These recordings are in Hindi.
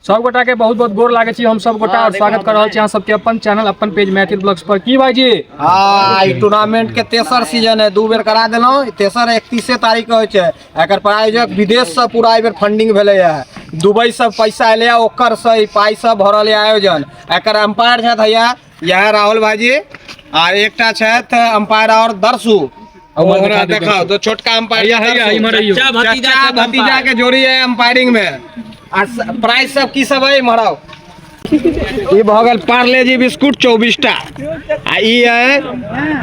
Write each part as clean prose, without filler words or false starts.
सब गोटा के बहुत बहुत गोर लागे छी हम सब गोटा और स्वागत कर रहल छी अहाँ सबके अपन चैनल अपन पेज मैथिल ब्लॉग्स पर। की भाईजी ई टूर्नामेंट के तेसर सीजन है, 2 बेर करा देलहुं। तेसर 31 तारीख के होय छै। एकर प्रायोजक विदेश से पूरा एहि बेर फंडिंग भेलै है। दुबई से पैसा एलै, ओकर से ई पाई सब भरल है आयोजन। एकर अंपायर छथि भैया यह राहुल भाईजी और एकटा छथि अंपायर और दर्शु। देखाओ तो छोटका अंपायर भतीजा के जोड़ी है अंपायरिंग में। प्राइस सब की सब है मराओ। ये भगल पार्ले जी बिस्कुट 24 टा।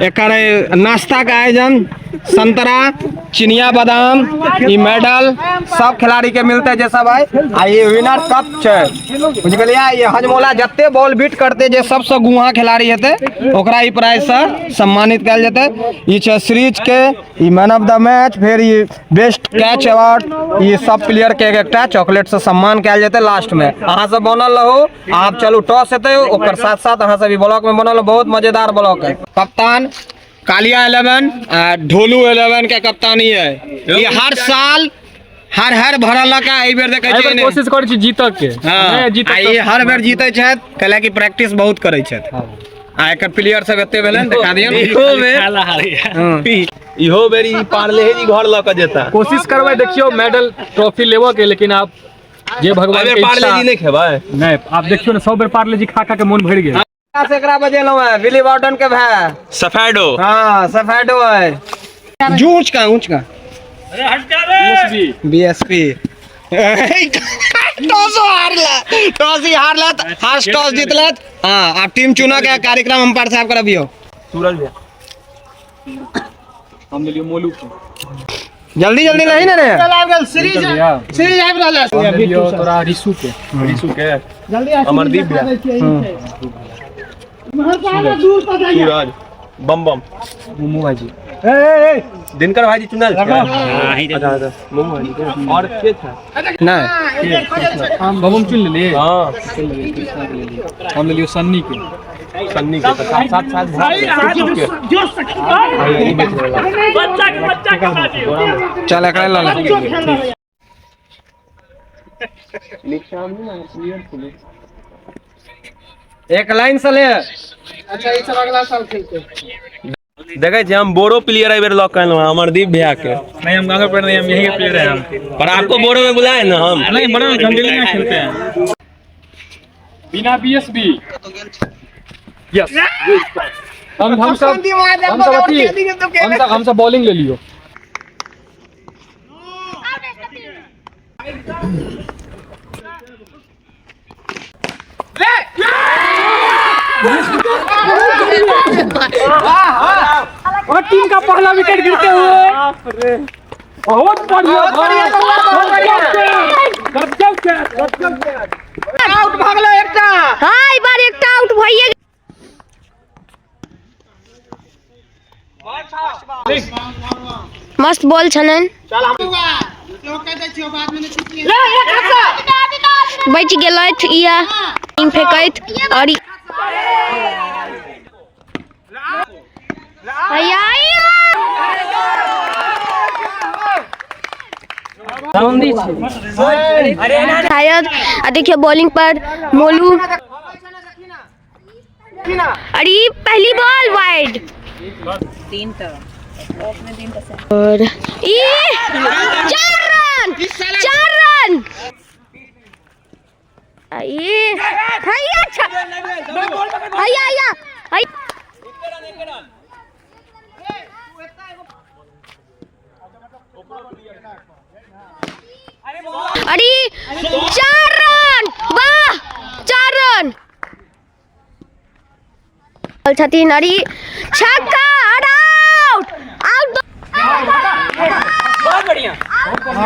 एकर नाश्ता का आयोजन संतरा चिनिया बादाम ये मेडल सब खिलाड़ी के मिलते जैसा भाई। ये विनर कप छै बुझ गलिया। ये हजमोला जत्ते बॉल बीट करते जे सबसे गुहा खिलाड़ी हेते ओकरा ई प्राइज से सम्मानित कयल जेते। ई छै सीरीज के ई मैन ऑफ द मैच, फिर ये बेस्ट कैच अवार्ड, ये सब प्लेयर के एकटा चॉकलेट से सम्मान कयल जेते लास्ट में। अहाँ सब बनल रहो। आप चलू टॉस हेते ओकर साथ साथ अहाँ सब ई ब्लॉक में बनल, बहुत मजेदार ब्लॉक है। कप्तान कालिया 11 ढोलू 11 के कप्तानी है। ये हर साल हर भरल का एहि बेर देखे छै कोशिश करै छी जीतक के। हां ये हर बेर जीते छथि कैला कि प्रैक्टिस बहुत करे छथि। आ एकर प्लेयर सब एते भेलै देखा दियौ। इहो बेरी पार्ले जी घर ल के जेता। कोशिश करबै देखियो मेडल ट्रॉफी लेबो के, लेकिन आप जे भगवान के पार्ले जी नहीं खेबै नहीं। आप देखियो ना 100 बेर पार्ले जी खा के मन भर गेल। से एकरा बजेलौ है विली वार्डन के भाई सफेडो। हां सफेडो है जूच का ऊंच का। अरे हट जा रे बीएसपी टॉस हारला फर्स्ट टॉस जीतलत। हां अब टीम चुना के कार्यक्रम अंपायर साहब करबियो। सूरज भैया हम ले लियो मोलू के जल्दी जल्दी नहीं ना रे सीरीज आइब रहल है। वीडियो तोरा रिसु के जल्दी अमरदीप भैया सूरज बम बम मोमो भाईजी दिनकर भाईजी चुनल छै। अच्छा मोमो भाईजी और के था नहीं हम बम चुन ले। हां हम ले लियो सन्नी के साथ भाई बच्चा के चल एकरा ला एक लाइन से ले। अच्छा ई सब अगला साल खेलते देखे छी हम बोरो प्लेयर एहि बेर लॉक कर लो अमरदीप भैया के। नहीं हम गांव पे नहीं, हम यही के प्लेयर हैं हम। पर आपको बोरो में बुलाए ना हम नहीं बड़ा हम दिल्ली में खेलते हैं बिना बीएसबी। यस हम सब बॉलिंग ले लियो। और टीम का पहला विकेट गिरते हुए बहुत बढ़िया आउट भागलो एकटा। हां ई बार एकटा आउट भइए। मस्त बॉल छनन। चल हम लोग कह दै छियो बाद में ने छुट्टी बच गेलैथ इया टीम फेकैत और शायद देखिए बॉलिंग पर मोलू। अरे पहली बॉल वाइड और 4 रन ये अच्छा भैया अरे 4 रन वाह 4 रन छतीन। अरे छक्का आउट बहुत बढ़िया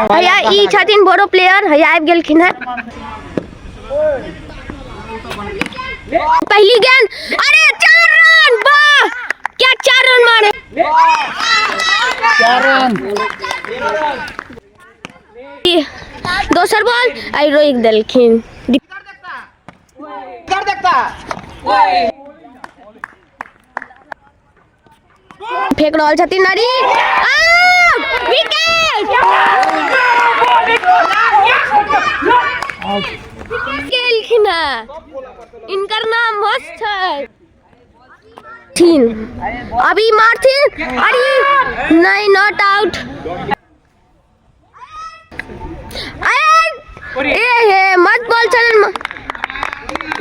भैया ई छतीन बड़ो प्लेयर है आबि गेलखिन है। पहली गेंद अरे 4 रन वाह क्या 4 रन मारे 4 रन। दोसर बॉल आई रोक देलखिन। कर देखता फेंक रहल छथिन। अरे विकेट गेलखिन है इनकर नाम मस्त है तीन अभी मारथिन अरे नहीं नॉट आउट ए हे मत बोल चलन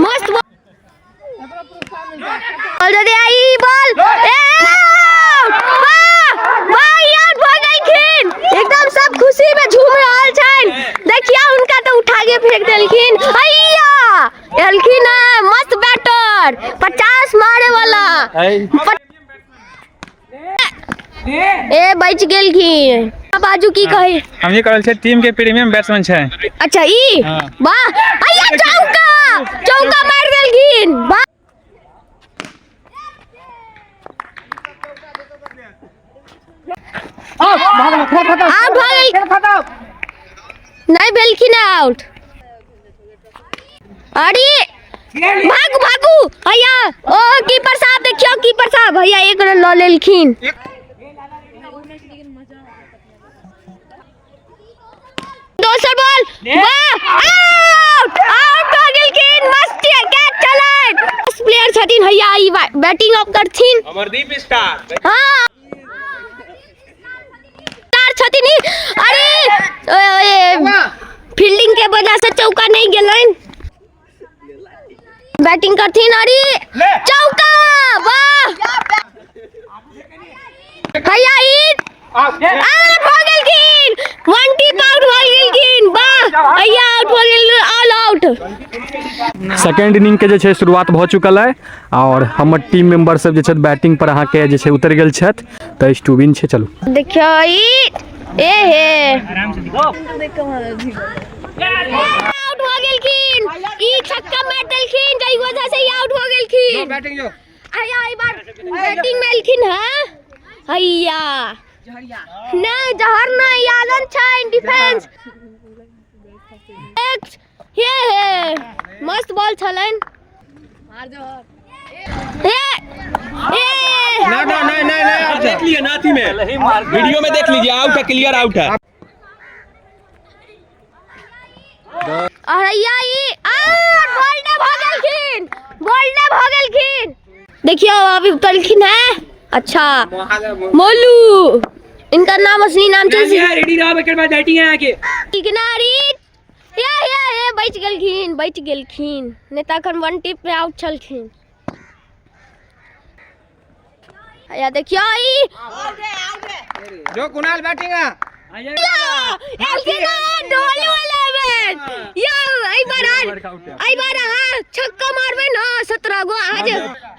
मस्त बॉल ऑलरेडी आई बॉल एकदम सब खुशी में झूम रहल छन देखिए उनका तो उठा के फेंक देलखिन अय्या एलखिन है मस्त बैटर 50 मारे वाला ए बच गेलखिन बाजू की कहे हम ये करल छे टीम के प्रीमियम बैट्समैन छे अच्छा ई वाह अय्या चौका मार देलखिन वाह आउट हो गई नहीं बेलखिन आउट अरे भागू भैया ओ कीपर साहब देखियो कीपर साहब भैया एक रन ल लेलखिन दूसरा बॉल वाह आउट आउट हो गेलखिन मस्त कैच चलन प्लेयर छथिन भैया ई बैटिंग अप करथिन अमरदीप स्टार हां छथिन अरे फील्डिंग के वजह से चौका नहीं गेलन बैटिंग करथिन अरे चौका वाह भैया हिट आउट हो गेलखिन वन टिप आउट हो गेलखिन वाह भैया आउट हो गेल ऑल आउट सेकंड इनिंग के जे छे शुरुआत भ चुकल है और हमर टीम मेंबर सब जे छे बैटिंग पर अहाँ के जे छे उतर गेल छत त स्टूबिन छे चलो देखियो ई ए हे आउट हो गेलखिन ई छक्का मार देलखिन जई वजह से आउट हो गेलखिन बैटिंग जो आया ई बार बैटिंग में एलखिन है हैया नहीं जहर नहीं आलन छाइन डिफेंस ये है मस्त बॉल छलन मार जहर नहीं देख लिया नाथी में वीडियो में देख लीजिए आउट है क्लियर आउट है अरे याई बॉल हो गेलखिन देखियो अभी उतरलखिन है अच्छा मोलू इनका नाम असली नाम छे रेडी रहो विकेट में बैटिंग है आके किनारी ये बच गेलखिन नेता खन वन टिप पे आउट छलखिन या देखियो ई जो कुणाल बैटिंग है छक्का मारबे ना 17 गो आज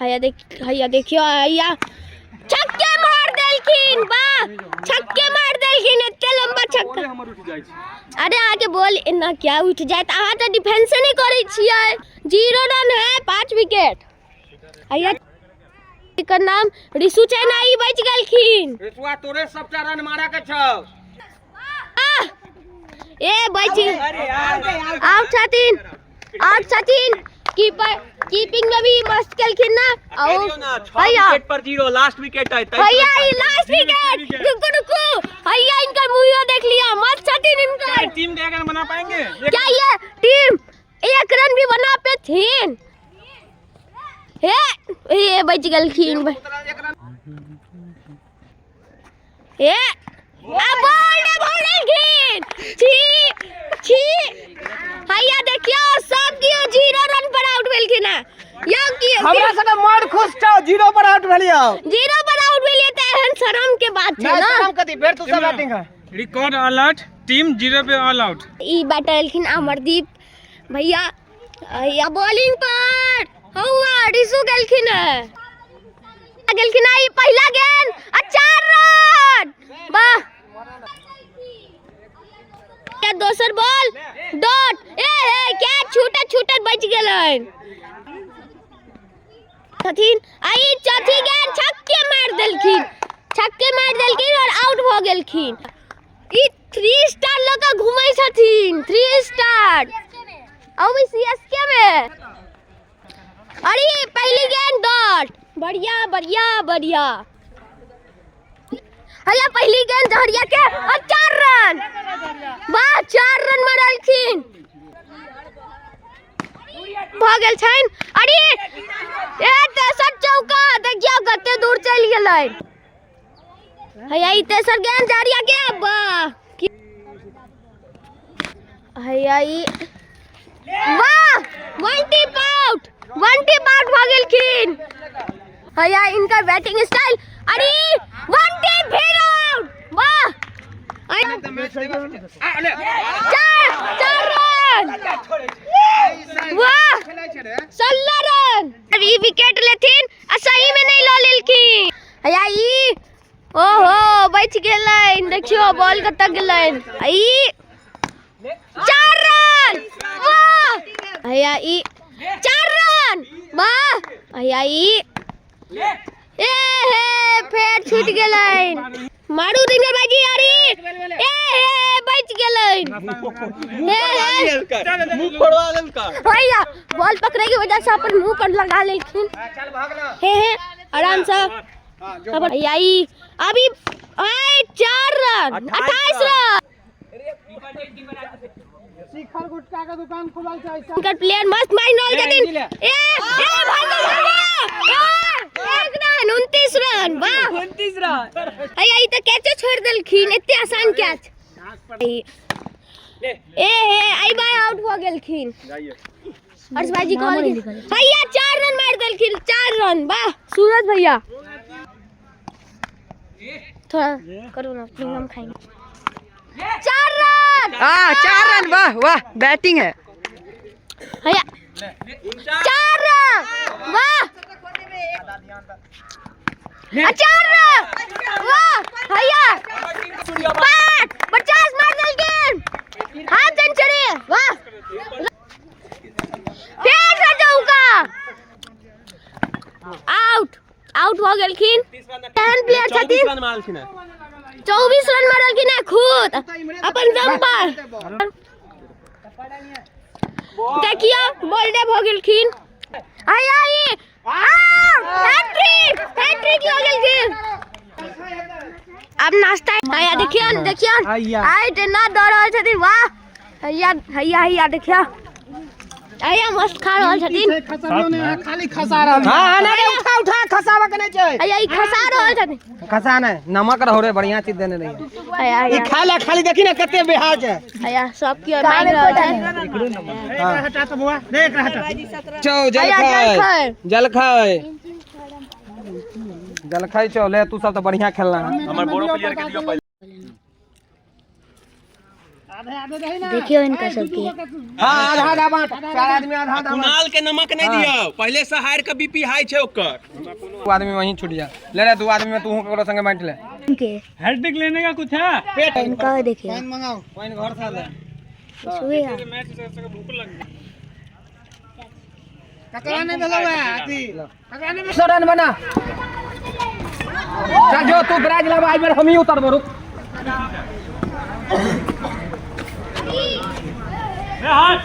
हैया देखियो हैया छक्के मार देलखिन वाह छक्के मार देलखिन एते लंबा छक्का अरे आगे बोल इना क्या उठ जाए अहाँ तो डिफेंस नहीं करे छियै 0 रन है 5 विकेट हैया का नाम रिसु चेनाई बच गेलखिन रिसुआ तोरे सबटा रन मारा के छौ ए बच आउट छथिन कीपर कीपिंग में भी मस्त खेलखिन ना आओ भैया विकेट पर 0 लास्ट विकेट है भैया ये लास्ट विकेट रुको भैया इनका मुंह देख लिया मस्त छथिन इनका टीम के रन बना पाएंगे क्या ये टीम एक रन भी बना पे थीन ये बच गेलखिन ए बॉल छी हैया देखियो सब कियो 0 रन पर आउट भेलखिन है यो की हमरा से मोर खुश छौ 0 पर आउट भेलियो 0 पर आउट भेलिए त एहन शरम के बात छै ना शरम कथि फेर तू सब बैटिंग है रिकॉर्ड अलर्ट टीम 0 पे ऑल आउट ई बैटलखिन अमरदीप भैया या बॉलिंग पर हुआ रिसु गेलखिन है आई पहला गेंद 4 रन वाह क्या दोसर बॉल डॉट क्या छूटत बच गेलन छथिन आई चौथी गेंद छक्के मार देलखिन और आउट भ गेलखिन ई 3 स्टार लगा घुमै छथिन 3 स्टार अभी सीएसके में अरे पहली गेंद डॉट बढ़िया हैया पहली गेंद जहरिया के और 4 रन वाह 4 रन मारलखिन भ गेल छैन। अरे ए तेसर चौका देखियो कते दूर चल गेलै। हैया ई तेसर गेंद जारिया के वाह हैया ई वाह वन टिप आउट भ गेलखिन। हैया इनका बैटिंग स्टाइल अरे वन टिप फिर आउट वाह चार रन वाह 16 रन। ई विकेट लेथिन आ सही में नहीं ल लेलखिन। हैया ई ओहो बच गेलैन देखियो बॉल कत गेलैन। ई 4 रन वाह हैया ई 4 रन वाह हैया ई ए हे फेर छूट गेलैन। मारू दिनकर भाईजी यारी ए हे बच गेलैन। ए हे मुंह फोड़वा लेलका भैया बॉल पकड़े की वजह से अपन मुंह पर लगा लेलखिन। हे आराम से भैया ई अभी 4 रन 28 रन। शिखर गुटका का दुकान खुलल छै। इनकर प्लेयर मस्त माइन रहल छथिन। ए एक रन 29 रन वाह 29 रन। हैया ई त कैच छोड़ देलखिन एते आसान कैच। ए हे आई बाय आउट भ गेलखिन। हर्ष भाईजी कहलखिन भैया 4 रन मार देलखिन 4 रन वाह सूरज भैया थोड़ा करो ना फिर हम खाएंगे। 4 रन 4 रन वाह वाह बैटिंग है। भैया 4 रन वाह 4 रन वाह भैया 50 मार देलखिन हाफ सेंचुरी वाह फिर से चौका आउट भ गेलखिन। 10 प्लेयर छथिन 24 रन मारलखिन है खुद अपन दम पर। देखियो बोल्डे भ गेलखिन। हैया ई हैट्रिक हो गेलखिन। अब नाश्ता हैया देखियो आइ टेना दऽ रहल छथिन वाह हैया देखियो हैया मस्त खा रहल छथिन। खाली खसा रहल हां ना उठा खसावा के नहीं छै। हैया ई खसा रहल छथिन। खसा नहीं नमक रहो रे बढ़िया चीज देने रही। हैया ई खाला खाली देखी ना कते बेहाल छै। हैया सब की मांग रहल छै। हटा तो बुआ देख हटा चौ जल खाई चौ ले तू सब तो बढ़िया खेलना है। हमर बोरो प्लेयर के दियो देखियो इनका सबकी हां आधा बांट 4 आदमी आधा कुणाल के नमक नहीं दियो पहले से हार के बीपी हाई छै ओकर। तू आदमी वहीं छूट जा ले रे 2 आदमी में तू ककरो संगे बांट ले। इनके हैट्रिक लेने का कुछ है पेट इनका देखियो पानी मंगाओ पानी घर से ले सुई है भूख लग गई। ककरा नहीं भेलो है अथी ककरा नहीं 100 रन बना चल जो तू ब्राज ला आज में हम ही उतरबो रुक। हाथ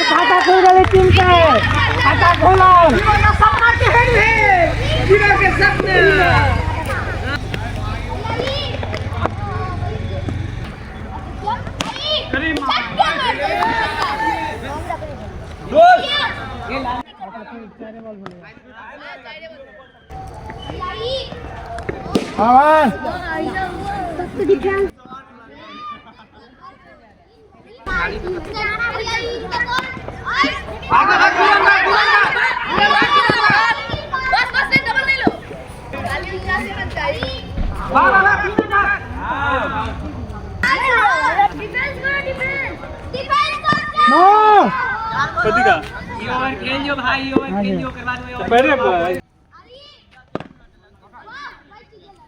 खाता खोल रहे टीम के खाता खोलो सपना के हेड है जीरो के सपने कथी का ये ओवर खेल जो भाई ये ओवर खेल जो करवा दो पहले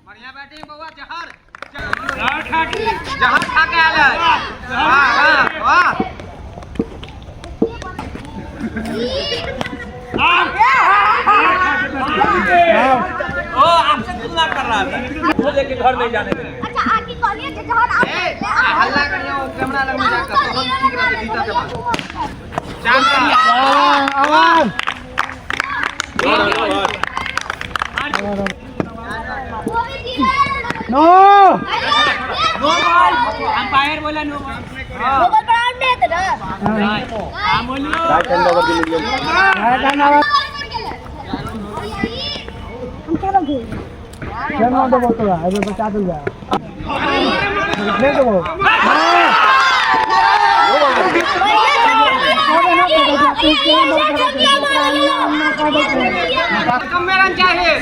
बढ़िया बैटिंग बउआ जहर खा के आला वाह वाह वाह वो लेके घर नहीं जाने देंगे। अच्छा आगे कॉलिए जहां हल्ला करियो कैमरा लग में जाकर तो हम ठीक रहते जीता के बाद आवाज नो अंपायर बोला नो बॉल ग्राउंड है तो हां बोलियो हम क्या लोग कैमरा दो बोतल अबे बचा दूंगा ले दो कम मेरा चाहिए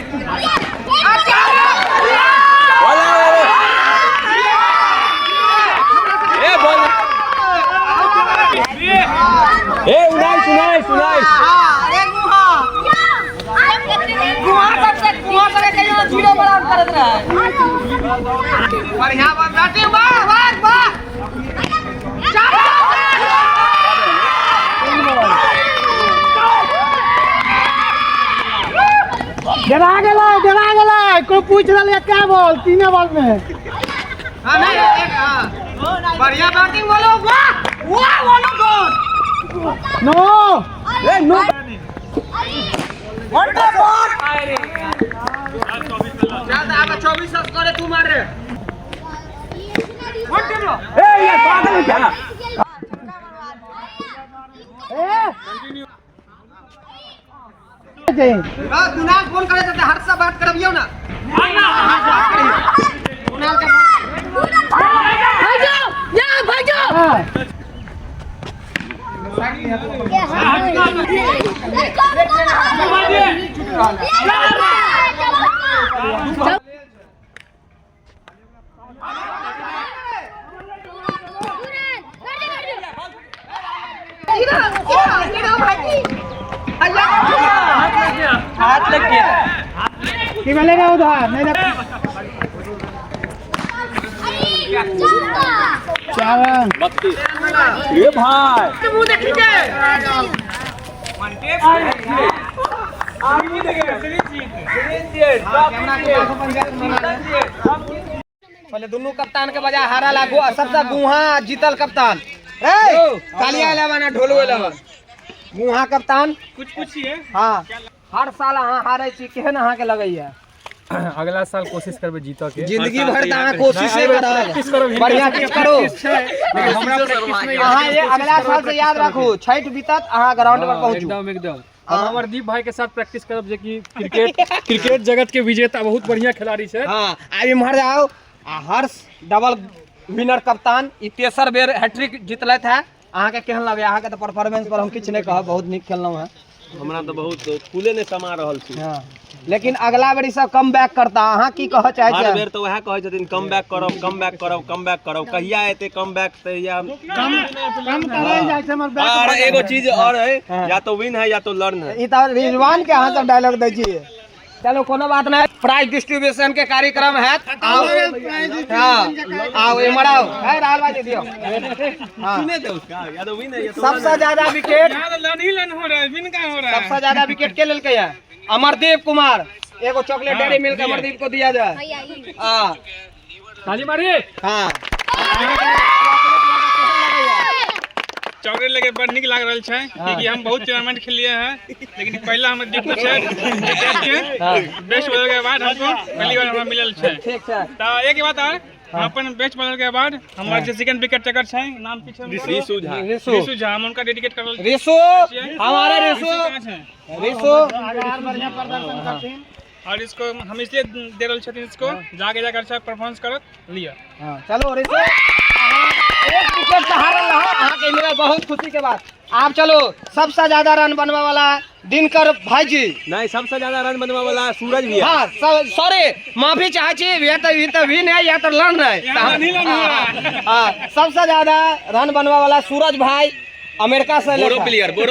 ए उनाइस बढ़िया बात बैटिंग वाह वाह वाह जरा गेला कोई पूछ रहा क्या बॉल तीन बॉल में हां नहीं एक हां बढ़िया बैटिंग बोलो वाह वाह बोलो goal no a no what the ball ज्यादा आगे 24 रन करे तू मार रे व्हाट द ए ये पागल है क्या? दुनाल फोन करे तो हर से बात करबियो ना दुनाल के भागो जा भागो हाथ लग गया कि मिलेगा उधर नहीं चावन ये भाई मुंह देखिए पहले दोनों कप्तान के बजाय हारा लागू सबसे गुहा जीतल कप्तान कालिया लेवाना ढोलवे लेवा गुहा कप्तान कुछ ही है हाँ हर साल अहाँ हारे छी केहन अहाँ के लगैया अगला साल कोशिश करबे जीतऽ के। जिंदगी भर त अहाँ कोशिश करब बढ़िया चीज करो अहाँ ये अगला साल से याद राखू छठ बीतत अहाँ ग्राउंड पर पहुंचू एकदम हम अमरदीप भाई के साथ प्रैक्टिस करब जे कि क्रिकेट जगत के विजेता बहुत बढ़िया खिलाड़ी छै। हाँ अभी मर जाओ हर्ष डबल विनर कप्तान ई तेसर बेर हैट्रिक जीतलथि है अहाँ के केहन लगे अहाँ के तो परफॉर्मेंस पर हम किछ नहीं कहब बहुत नीक खेललौ है हमरा तो बहुत फूले ने समा रहल छी। हाँ लेकिन अगला बेर ई सब कम बैक करता अहाँ की कह चाहे हर छी बेर तो वह कहै छथिन कम बैक करब कहिया एते कम बैक तहिया कम करे जाय छै हमर और एगो चीज और है या तो विन है या तो लर्न है। ई त रिजवान के अहाँ सब डायलॉग दै छी चलो कोनो बात नहीं प्राइज डिस्ट्रीब्यूशन के कार्यक्रम है आओ हाँ आओ इमराओ है राहुल भाई दे दियो हाँ सुने थे उसका या तो विन है या तो सबसे ज्यादा विकेट लन हो रहा है विन का हो रहा सबसे ज्यादा विकेट के लेलकै है अमरदीप कुमार एगो चॉकलेट डेयरी मिल्क अमरदीप को दिया जाए हाँ ताली मारिए। हाँ चॉकलेट लेके बड़ निक लाग रहल छै क्योंकि हम बहुत टूर्नामेंट खेलिए हैं लेकिन पहला हमर जीत छै क्रिकेट के बेस्ट बॉलर के बाद हमको पहली बार हमरा मिलल छै। ठीक है तो एक बात और अपन बेस्ट बॉलर के बाद हमर जे सेकंड विकेट टेकर छै नाम की छै रिशु झा रिशु झा हम उनका डेडिकेट करल छी। रिशु हमारे रिशु बढ़िया प्रदर्शन करथिन और इसको हम इसलिए दे रहल छथिन इसको जाके जाकर अच्छा परफॉर्मेंस करत लिया। हाँ चलो रिशु एक विकेट से हारल रहो अहाँ के मिले बहुत खुशी के बात आप चलो सबसे ज्यादा रन बनवा वाला दिनकर भाई जी नहीं सबसे ज्यादा रन बनवा वाला सूरज भी है। हाँ सॉरी माफी चाहे छी या तो विन है या तो लर्न है हाँ सबसे ज्यादा रन बनवा वाला सूरज भाई अमेरिका से बोरो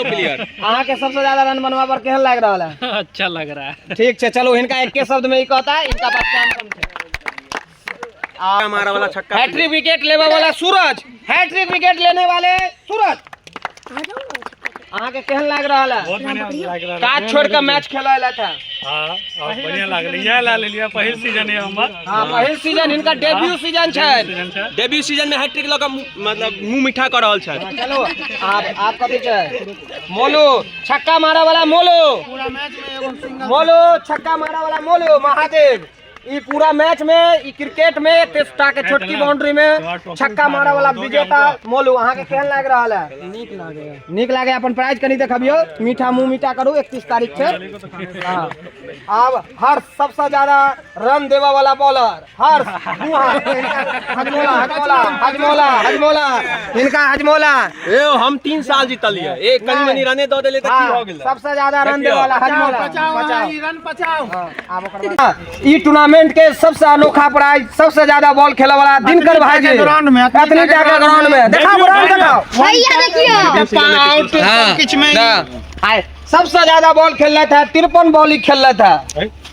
प्लेयर अहाँ के सबसे ज्यादा रन बनवा पर केहन लाग रहा है अच्छा लग रहा है। ठीक है चलो इनका एक के शब्द में ही कहता है इनका पहचान कम है हमारा वाला छक्का हैट्रिक विकेट लेने वाला सूरज हैट्रिक विकेट लेने वाले सूरज अहाँ के केहन लाग रहा है? बहुत बढ़िया लग रहा है। काज छोड़ के मैच खेला था। हां और बढ़िया लाग रही है। ला ले लिया पहिल सीजन है हमर। हां पहिल सीजन इनका डेब्यू सीजन छै। डेब्यू सीजन में हैट्रिक लगा मतलब मुंह मीठा कर रहल छै। चलो आप कथि छै? मोलू छक्का मारा वाला मोलू, पूरा मैच में एगो सिंगल मोलू छक्का मारा वाला मोलू महादेव। ई पूरा मैच में ई क्रिकेट में टेस्टा के छोटकी बाउंड्री में छक्का मारा वाला विजेता मोलू। अहाँ के केहन लाग रहा है? नीक लागे। अपन प्राइज कनी देखबियो, मीठा मुंह मीठा करू। 31 तारीख छै। हां अब हर्ष सबसे ज्यादा रन देवा वाला बॉलर हर्ष। हजमोला इनका हजमोला। ए हम 3 साल जीतलिए। एक कनी मनी रने दो देले त की हो गेल? सबसे ज्यादा रन देवा वाला हजमोला। ई टूर्नामेंट के सबसे अनोखा प्राइज, सबसे ज्यादा बॉल खेले वाला दिनकर भाई जी ग्राउंड में देखा ग्राउंड दिखाओ भैया देखियो किच में आए सबसे ज्यादा बॉल खेल रहा था। 53 बॉल ही खेल रहा था।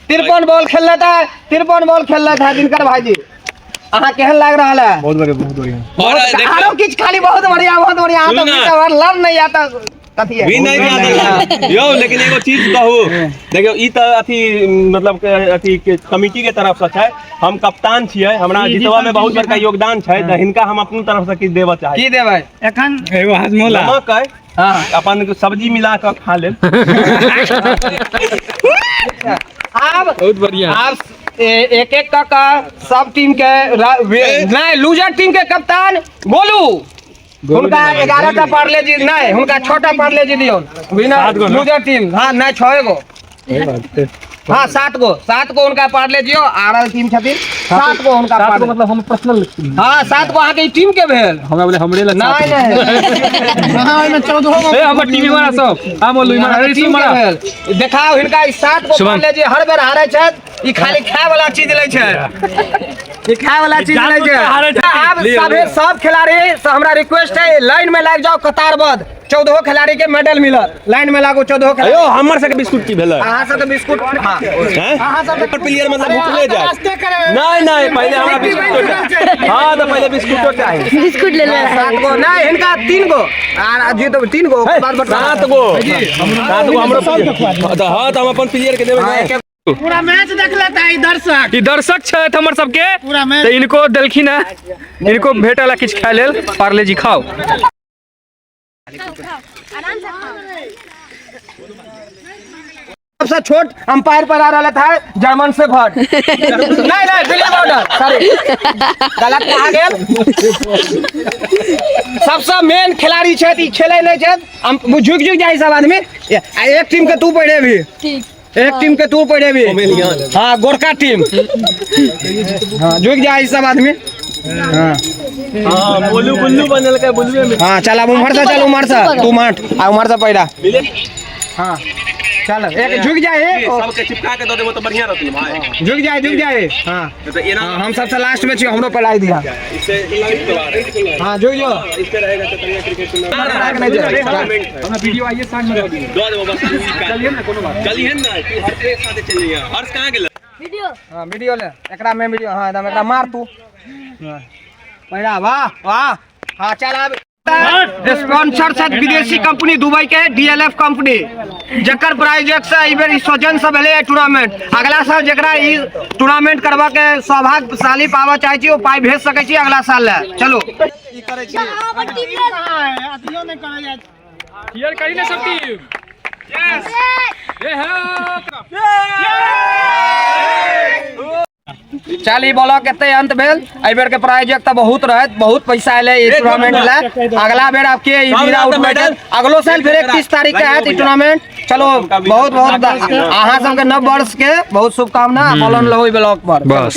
53 बॉल खेल रहा था दिनकर भाई जी। अहाँ केहन लाग रहा है? बहुत बढ़िया। और आरो किच खाली बहुत बढ़िया आप तो लड़ नहीं आता कथी है भी नहीं आता यो। लेकिन एगो चीज कहू, देखियो ई त अथी मतलब अथी के कमिटी के तरफ से छै। हम कप्तान छियै, हमरा जीतवा में बहुत बड़का योगदान छै। त हिनका हम अपन तरफ से किछ देबा चाहे। की देबै? एखन एगो हजमोला नमक है। हां अपन सब्जी मिला के खा ले। अब बहुत बढ़िया। आप एक एक का सब टीम के नहीं लूजर टीम के कप्तान गोलू। उनका 11टा पार्ले जी नहीं, उनका 6टा पार्ले जी दियो। Winner loser team. हाँ नहीं 6 गो। हाँ 7 गो उनका पार्ले जियो। आरएल टीम छथिन 7 गो उनका पार्ले। मतलब हम पर्सनल। हाँ 7 गो अहाँ के टीम के भेल। हमरा बोले हमरे लग नहीं हाँ ओमे 14 गो ए हमर टीम वाला सब आ मोलू मारा टीम मारा भेल। देखाओ हिनका 7 गो पार्ले जी हर बेर हारै छथि। ई खाली खाय वाला चीज लै छै। ई खाय वाला चीज लै छै। अब सभे सब खिलाड़ी से हमरा रिक्वेस्ट है लाइन में लाग जाओ कतारबद्ध। 14 खिलाड़ी के मेडल मिलत। लाइन में लागो 14 खिलाड़ी। अयो हमर से के बिस्कुट की भेलै? अहाँ सब के बिस्कुट हां अहाँ सब के प्लेयर मतलब भूखले जाए। नहीं पहले हमरा बिस्कुट। हां तो पहले बिस्कुट चाहिए। बिस्कुट ले ले 7 गो नहीं इनका 3 गो आ जी तो 3 गो बाद 7 गो हमरो तो हां तो हम अपन प्लेयर के देबै। पूरा मैच देख लेता है दर्शक। ई दर्शक छै हमर सबके पूरा मैच तो इनको देलखिन है। इनको भेटला किछ खाय लेल पार्ले जी खाओ। आराम से खाओ। सबसे छोट अंपायर पर आ रहा था जर्मन से भट। नहीं बिली बॉर्डर सॉरी गलत कहा गेल। सबसे मेन खिलाड़ी छै ई खेले नहीं छै। हम झुक जाई सब आदमी। एक टीम के तू पड़े भी ठीक। एक टीम के तू पड़े भी। हाँ गोरखा टीम। हाँ झुक जाई सब आदमी। हां बोलू बुल्लू बनल के बुल्लू में। हाँ चल अब उमर से तू माट आ उमर से पैदा। हाँ चल एक झुक जाए सबके चिपका के दो देबो तो बढ़िया रहत भाई। झुक जाए। हाँ तो एना हम सबसे लास्ट में छियो हमरो पढ़ाई दिया। इससे लाइव करवा। हाँ झुक जाओ। इससे रहेगा तो तनिया क्रिकेट में हमरा वीडियो आइए साइड में रख दीजिए। दो देबो बस। चलिए ना कोनो बात। चलिए ना तू हर के साथ चल जाइए। हर्ष कहां गेल? वीडियो हाँ वीडियो ले एकरा में वीडियो। हाँ एकदम एकरा मार तू पैरा। वाह हाँ चल अब स्पॉन्सर छै विदेशी कंपनी दुबई के DLF कंपनी जकर प्राइज से बेर सौजन से भेले टूर्नामेंट। अगला साल जकरा ई टूर्नामेंट करबा के सौभाग्यशाली पावा चाहे छी ओ पाई भेज सकै छी अगला साल ले। चलो ई करै छी अथियो में करे जाय क्लियर करी ना सब टीम। यस ये चल ई ब्लॉक केते अंत भेल। एहि बेर के प्राइज त बहुत रहत, बहुत पैसा एले ई टूर्नामेंट ले। अगला बेर आपके ई वीरा आउट मेडल अगलो साल फिर 31 तारीख के है ई टूर्नामेंट। चलो बहुत अहाँ सबके नव वर्ष के बहुत शुभकामना। बोलन लो ब्लॉक पर बस।